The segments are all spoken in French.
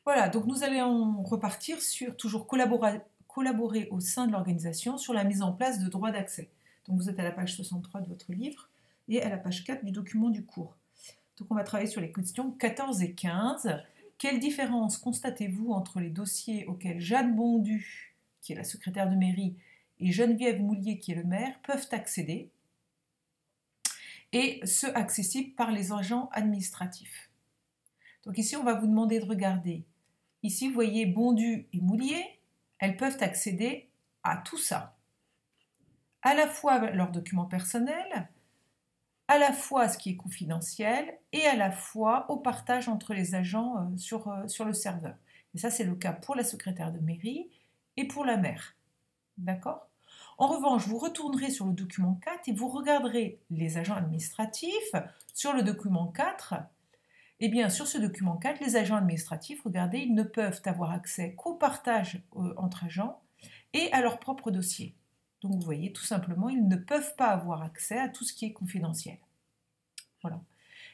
Voilà, donc nous allons repartir sur toujours collaborer au sein de l'organisation sur la mise en place de droits d'accès. Donc vous êtes à la page 63 de votre livre et à la page 4 du document du cours. Donc on va travailler sur les questions 14 et 15. Quelle différence constatez-vous entre les dossiers auxquels Jeanne Bondu, qui est la secrétaire de mairie, et Geneviève Moulier, qui est le maire, peuvent accéder, et ceux accessibles par les agents administratifs? Donc ici, on va vous demander de regarder. Ici, vous voyez Bondu et Moulier, elles peuvent accéder à tout ça. À la fois leurs documents personnels, à la fois ce qui est confidentiel et à la fois au partage entre les agents sur le serveur. Et ça, c'est le cas pour la secrétaire de mairie et pour la maire. D'accord ? En revanche, vous retournerez sur le document 4 et vous regarderez les agents administratifs. Sur le document 4, eh bien, sur ce document 4, les agents administratifs, regardez, ils ne peuvent avoir accès qu'au partage entre agents et à leur propre dossier. Donc, vous voyez, tout simplement, ils ne peuvent pas avoir accès à tout ce qui est confidentiel. Voilà.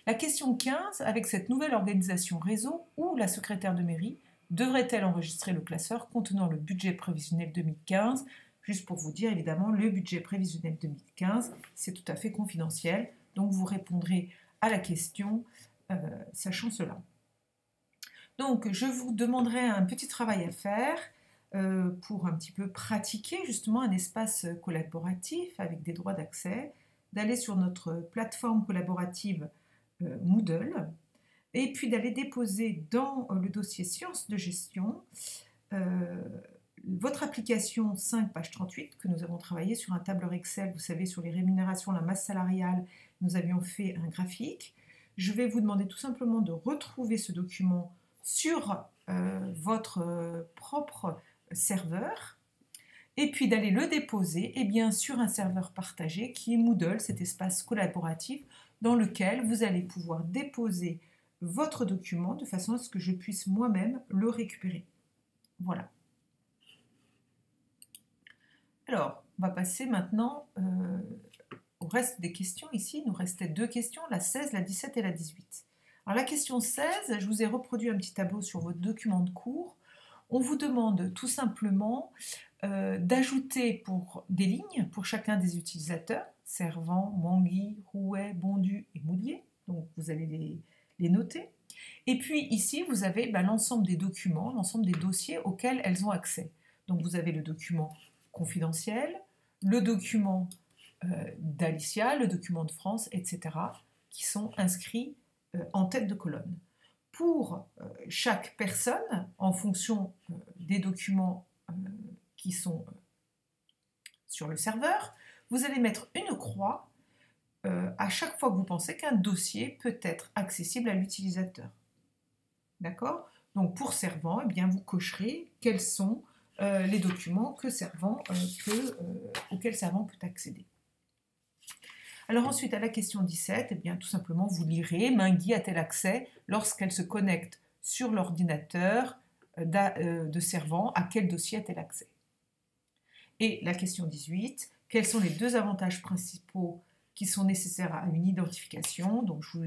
La question 15, avec cette nouvelle organisation réseau, où la secrétaire de mairie devrait-elle enregistrer le classeur contenant le budget prévisionnel 2015 ? Juste pour vous dire, évidemment, le budget prévisionnel 2015, c'est tout à fait confidentiel. Donc, vous répondrez à la question sachant cela. Donc, je vous demanderai un petit travail à faire pour un petit peu pratiquer justement un espace collaboratif avec des droits d'accès, d'aller sur notre plateforme collaborative Moodle et puis d'aller déposer dans le dossier sciences de gestion votre application 5 page 38 que nous avons travaillé sur un tableur Excel, vous savez, sur les rémunérations, la masse salariale, nous avions fait un graphique. Je vais vous demander tout simplement de retrouver ce document sur votre propre serveur et puis d'aller le déposer sur un serveur partagé qui est Moodle, cet espace collaboratif dans lequel vous allez pouvoir déposer votre document de façon à ce que je puisse moi-même le récupérer. Voilà. Alors, on va passer maintenant au reste des questions. Ici, il nous restait deux questions, la 16, la 17 et la 18. Alors la question 16, je vous ai reproduit un petit tableau sur votre document de cours. On vous demande tout simplement d'ajouter pour des lignes pour chacun des utilisateurs, Servant, Mangui, Rouet, Bondu et Moulier. Donc vous allez les noter. Et puis ici, vous avez l'ensemble des documents, l'ensemble des dossiers auxquels elles ont accès. Donc vous avez le document confidentiel, le document d'Alicia, le document de France, etc., qui sont inscrits en tête de colonne. Pour chaque personne, en fonction des documents qui sont sur le serveur, vous allez mettre une croix à chaque fois que vous pensez qu'un dossier peut être accessible à l'utilisateur. D'accord ? Donc pour Servant, vous cocherez quels sont les documents auxquels Servant peut accéder. Alors ensuite, à la question 17, tout simplement, vous lirez « Mingui a-t-elle accès lorsqu'elle se connecte sur l'ordinateur de Servant, à quel dossier a-t-elle accès ?» Et la question 18, quels sont les deux avantages principaux qui sont nécessaires à une identification? Donc je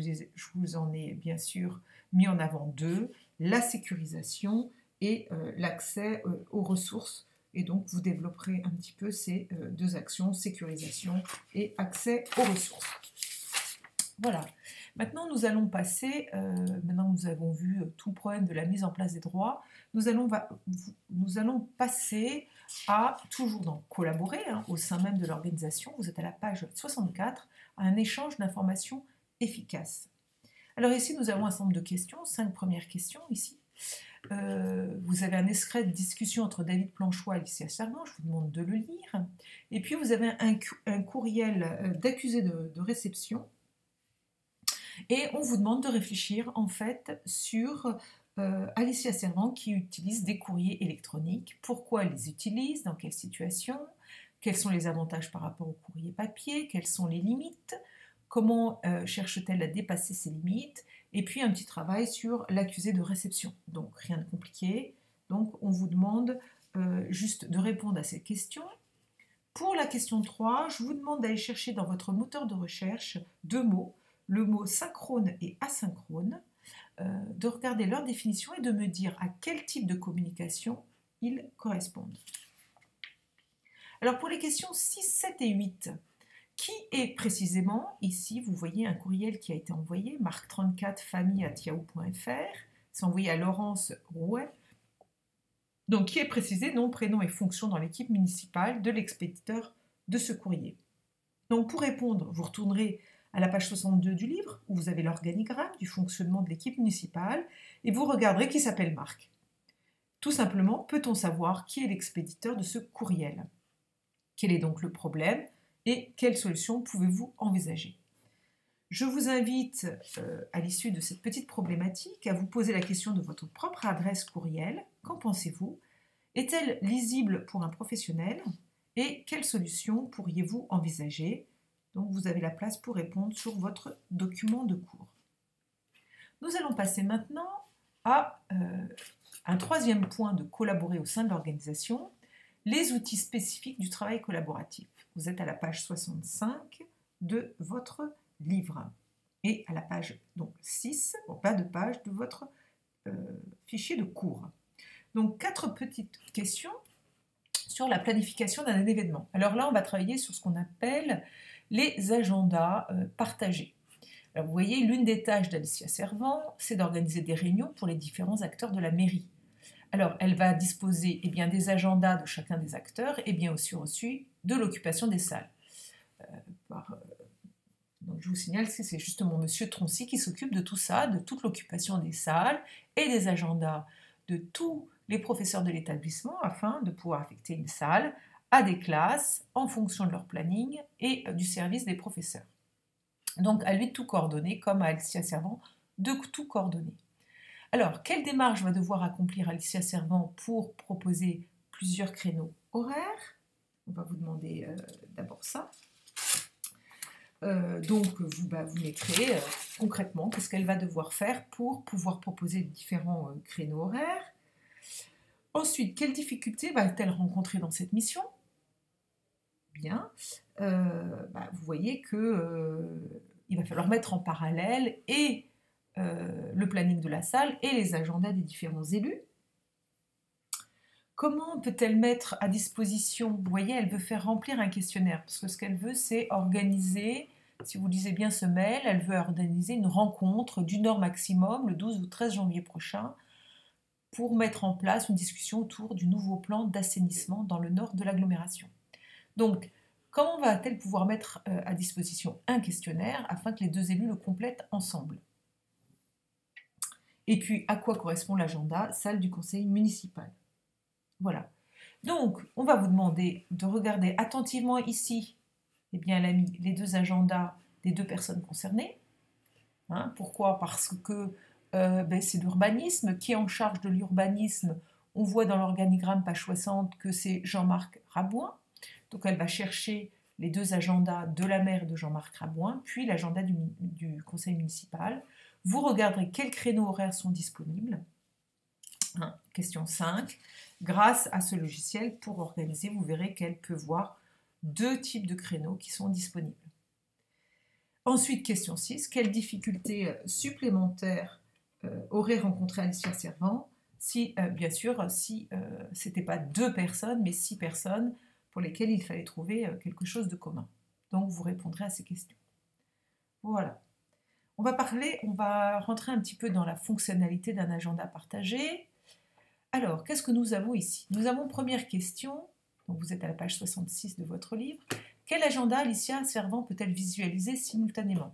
vous en ai bien sûr mis en avant deux, la sécurisation et l'accès aux ressources. Et donc, vous développerez un petit peu ces deux actions, sécurisation et accès aux ressources. Voilà. Maintenant, nous allons passer, maintenant que nous avons vu tout le problème de la mise en place des droits, nous allons passer à, toujours dans collaborer, au sein même de l'organisation, vous êtes à la page 64, à un échange d'informations efficace. Alors ici, nous avons un certain nombre de questions, 5 premières questions ici. Vous avez un extrait de discussion entre David Planchois et Alicia Servant, je vous demande de le lire. Et puis vous avez un courriel d'accusé de réception. Et on vous demande de réfléchir en fait sur Alicia Servant qui utilise des courriers électroniques. Pourquoi elle les utilise? Dans quelle situation? Quels sont les avantages par rapport au courrier papier? Quelles sont les limites? Comment cherche-t-elle à dépasser ses limites? Et puis un petit travail sur l'accusé de réception. Donc rien de compliqué. Donc on vous demande juste de répondre à ces questions. Pour la question 3, je vous demande d'aller chercher dans votre moteur de recherche deux mots, le mot synchrone et asynchrone. de regarder leur définition et de me dire à quel type de communication ils correspondent. Alors pour les questions 6, 7 et 8, qui est précisément, ici vous voyez un courriel qui a été envoyé, marc34 famille@yahoo.fr, c'est envoyé à Laurence Rouet, donc qui est précisé nom, prénom et fonction dans l'équipe municipale de l'expéditeur de ce courrier. Donc pour répondre, vous retournerez à la page 62 du livre, où vous avez l'organigramme du fonctionnement de l'équipe municipale, et vous regarderez qui s'appelle Marc. Tout simplement, peut-on savoir qui est l'expéditeur de ce courriel? Quel est donc le problème et quelle solution pouvez-vous envisager? Je vous invite, à l'issue de cette petite problématique, à vous poser la question de votre propre adresse courriel. Qu'en pensez-vous? Est-elle lisible pour un professionnel? Et quelle solution pourriez-vous envisager? Donc vous avez la place pour répondre sur votre document de cours. Nous allons passer maintenant à un troisième point de collaborer au sein de l'organisation, les outils spécifiques du travail collaboratif. Vous êtes à la page 65 de votre livre et à la page donc, 6, en bas de page de votre fichier de cours. Donc 4 petites questions sur la planification d'un événement. Alors là, on va travailler sur ce qu'on appelle les agendas partagés. Alors vous voyez, l'une des tâches d'Alicia Servant, c'est d'organiser des réunions pour les différents acteurs de la mairie. Alors, elle va disposer des agendas de chacun des acteurs et bien aussi de l'occupation des salles. Donc, je vous signale que c'est justement Monsieur Troncy qui s'occupe de tout ça, de toute l'occupation des salles et des agendas de tous les professeurs de l'établissement afin de pouvoir affecter une salle à des classes en fonction de leur planning et du service des professeurs. Donc, à lui de tout coordonner, comme à Alicia Servant, de tout coordonner. Alors, quelle démarche va devoir accomplir Alicia Servant pour proposer plusieurs créneaux horaires? On va vous demander d'abord ça. Donc, vous mettrez concrètement qu'est-ce qu'elle va devoir faire pour pouvoir proposer différents créneaux horaires. Ensuite, quelles difficultés va-t-elle rencontrer dans cette mission? Bien. Vous voyez qu'il va falloir mettre en parallèle et le planning de la salle et les agendas des différents élus. Comment peut-elle mettre à disposition? Vous voyez, elle veut faire remplir un questionnaire, parce que ce qu'elle veut, c'est organiser, si vous lisez bien ce mail, elle veut organiser une rencontre d'une heure maximum, le 12 ou 13 janvier prochain, pour mettre en place une discussion autour du nouveau plan d'assainissement dans le nord de l'agglomération. Donc, comment va-t-elle pouvoir mettre à disposition un questionnaire afin que les deux élus le complètent ensemble? Et puis, à quoi correspond l'agenda? Salle du conseil municipal. Voilà. Donc, on va vous demander de regarder attentivement ici, elle a mis les deux agendas des deux personnes concernées. Pourquoi? Parce que c'est l'urbanisme. Qui est en charge de l'urbanisme? On voit dans l'organigramme, page 60, que c'est Jean-Marc Rabouin. Donc, elle va chercher les deux agendas de la maire et de Jean-Marc Rabouin, puis l'agenda du conseil municipal. Vous regarderez quels créneaux horaires sont disponibles. Question 5. Grâce à ce logiciel, pour organiser, vous verrez qu'elle peut voir 2 types de créneaux qui sont disponibles. Ensuite, question 6. Quelles difficultés supplémentaires aurait rencontré Alicia Servant si, bien sûr, si ce n'était pas 2 personnes, mais 6 personnes pour lesquelles il fallait trouver quelque chose de commun. Donc, vous répondrez à ces questions. Voilà. On va rentrer un petit peu dans la fonctionnalité d'un agenda partagé. Alors, qu'est-ce que nous avons ici? Nous avons première question, donc vous êtes à la page 66 de votre livre. Quel agenda Alicia Servant peut-elle visualiser simultanément?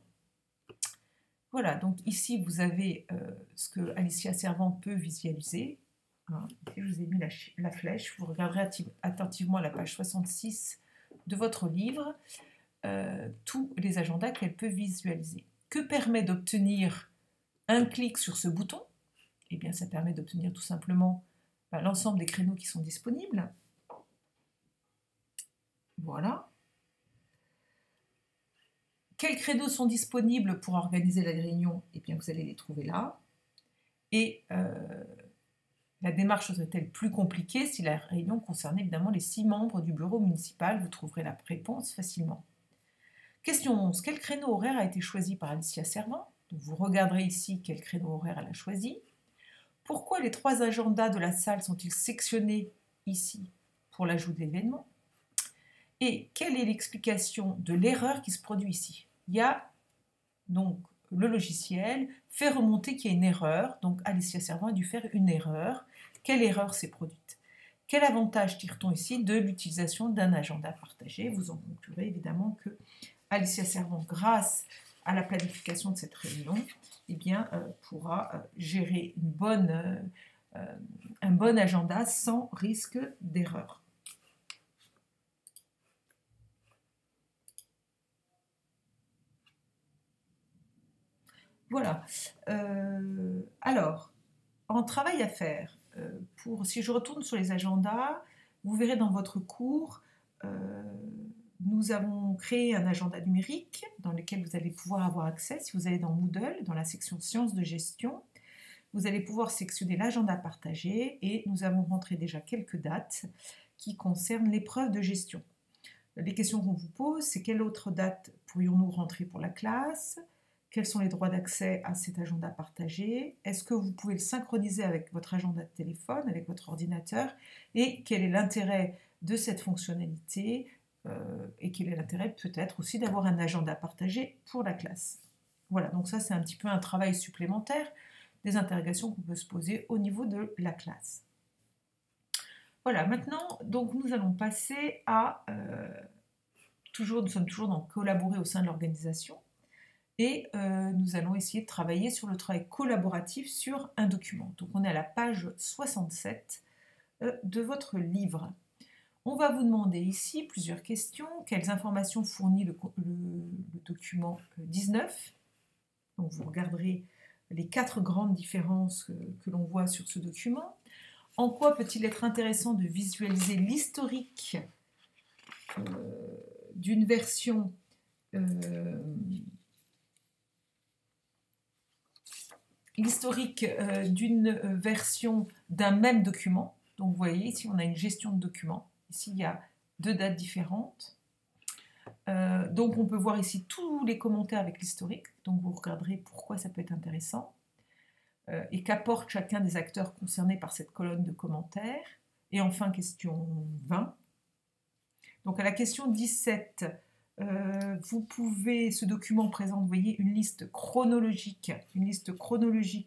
Voilà, donc ici vous avez ce que Alicia Servant peut visualiser. Ici, je vous ai mis la flèche, vous regarderez attentivement à la page 66 de votre livre tous les agendas qu'elle peut visualiser. Que permet d'obtenir un clic sur ce bouton? Eh bien, ça permet d'obtenir tout simplement l'ensemble des créneaux qui sont disponibles. Voilà. Quels créneaux sont disponibles pour organiser la réunion? Eh bien, vous allez les trouver là. Et la démarche serait-elle plus compliquée si la réunion concernait évidemment les 6 membres du bureau municipal? Vous trouverez la réponse facilement. Question 11. Quel créneau horaire a été choisi par Alicia Servant? Donc, vous regarderez ici quel créneau horaire elle a choisi. Pourquoi les 3 agendas de la salle sont-ils sectionnés ici pour l'ajout de l'événement? Et quelle est l'explication de l'erreur qui se produit ici? Il y a donc le logiciel fait remonter qu'il y a une erreur, donc Alicia Servant a dû faire une erreur. Quelle erreur s'est produite? Quel avantage tire-t-on ici de l'utilisation d'un agenda partagé? Vous en conclurez évidemment que Alicia Servant, grâce à la planification de cette réunion, eh bien, pourra gérer un bon agenda sans risque d'erreur. Voilà. Alors, en travail à faire, si je retourne sur les agendas, vous verrez dans votre cours, nous avons créé un agenda numérique dans lequel vous allez pouvoir avoir accès. Si vous allez dans Moodle, dans la section Sciences de gestion, vous allez pouvoir sélectionner l'agenda partagé et nous avons rentré déjà quelques dates qui concernent l'épreuve de gestion. Les questions qu'on vous pose, c'est quelle autre date pourrions-nous rentrer pour la classe? Quels sont les droits d'accès à cet agenda partagé? Est-ce que vous pouvez le synchroniser avec votre agenda de téléphone, avec votre ordinateur? Et quel est l'intérêt de cette fonctionnalité? Et quel est l'intérêt peut-être aussi d'avoir un agenda partagé pour la classe? Voilà, donc ça c'est un petit peu un travail supplémentaire, des interrogations qu'on peut se poser au niveau de la classe. Voilà, maintenant, donc nous allons passer à... nous sommes toujours dans collaborer au sein de l'organisation. Et nous allons essayer de travailler sur le travail collaboratif sur un document. Donc on est à la page 67 de votre livre. On va vous demander ici plusieurs questions. Quelles informations fournit le document 19? Donc vous regarderez les 4 grandes différences que l'on voit sur ce document. En quoi peut-il être intéressant de visualiser l'historique d'une version d'un même document? Donc vous voyez ici on a une gestion de documents. Ici il y a 2 dates différentes. Donc on peut voir ici tous les commentaires avec l'historique. Donc vous regarderez pourquoi ça peut être intéressant. Et qu'apporte chacun des acteurs concernés par cette colonne de commentaires. Et enfin question 20. Donc à la question 17, ce document présente, vous voyez, une liste chronologique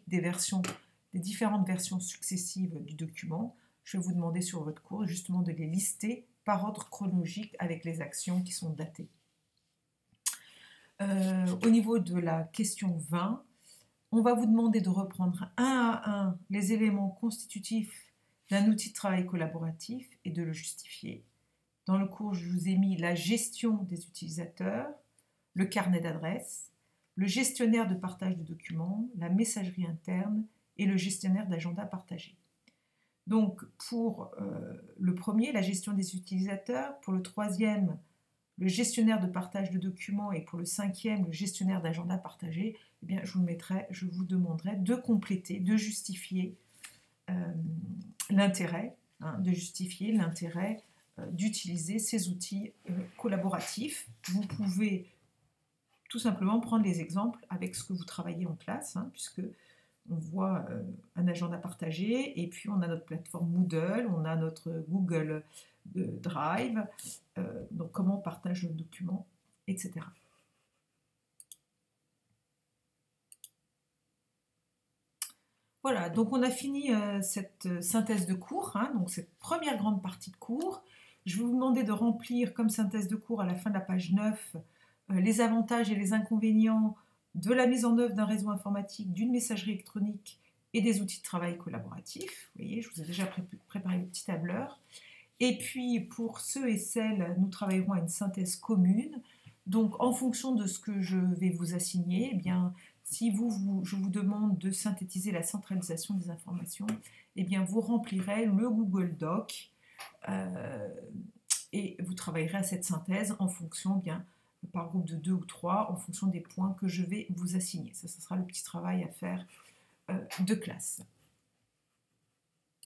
des différentes versions successives du document. Je vais vous demander sur votre cours justement de les lister par ordre chronologique avec les actions qui sont datées. Au niveau de la question 20, on va vous demander de reprendre un à un les éléments constitutifs d'un outil de travail collaboratif et de le justifier. Dans le cours, je vous ai mis la gestion des utilisateurs, le carnet d'adresses, le gestionnaire de partage de documents, la messagerie interne et le gestionnaire d'agenda partagé. Donc, pour le premier, la gestion des utilisateurs, pour le troisième, le gestionnaire de partage de documents et pour le cinquième, le gestionnaire d'agenda partagé, eh bien, je vous demanderai de compléter, de justifier l'intérêt, d'utiliser ces outils collaboratifs. Vous pouvez tout simplement prendre les exemples avec ce que vous travaillez en classe, puisque on voit un agenda partagé et puis on a notre plateforme Moodle, on a notre Google Drive, donc comment on partage le document, etc. Voilà, donc on a fini cette synthèse de cours, donc cette première grande partie de cours. Je vais vous demander de remplir comme synthèse de cours à la fin de la page 9 les avantages et les inconvénients de la mise en œuvre d'un réseau informatique, d'une messagerie électronique et des outils de travail collaboratifs. Vous voyez, je vous ai déjà préparé le petit tableur. Et puis, pour ceux et celles, nous travaillerons à une synthèse commune. Donc, en fonction de ce que je vais vous assigner, eh bien, si je vous demande de synthétiser la centralisation des informations, eh bien, vous remplirez le Google Doc et vous travaillerez à cette synthèse en fonction, par groupe de 2 ou 3, en fonction des points que je vais vous assigner. Ça sera le petit travail à faire de classe.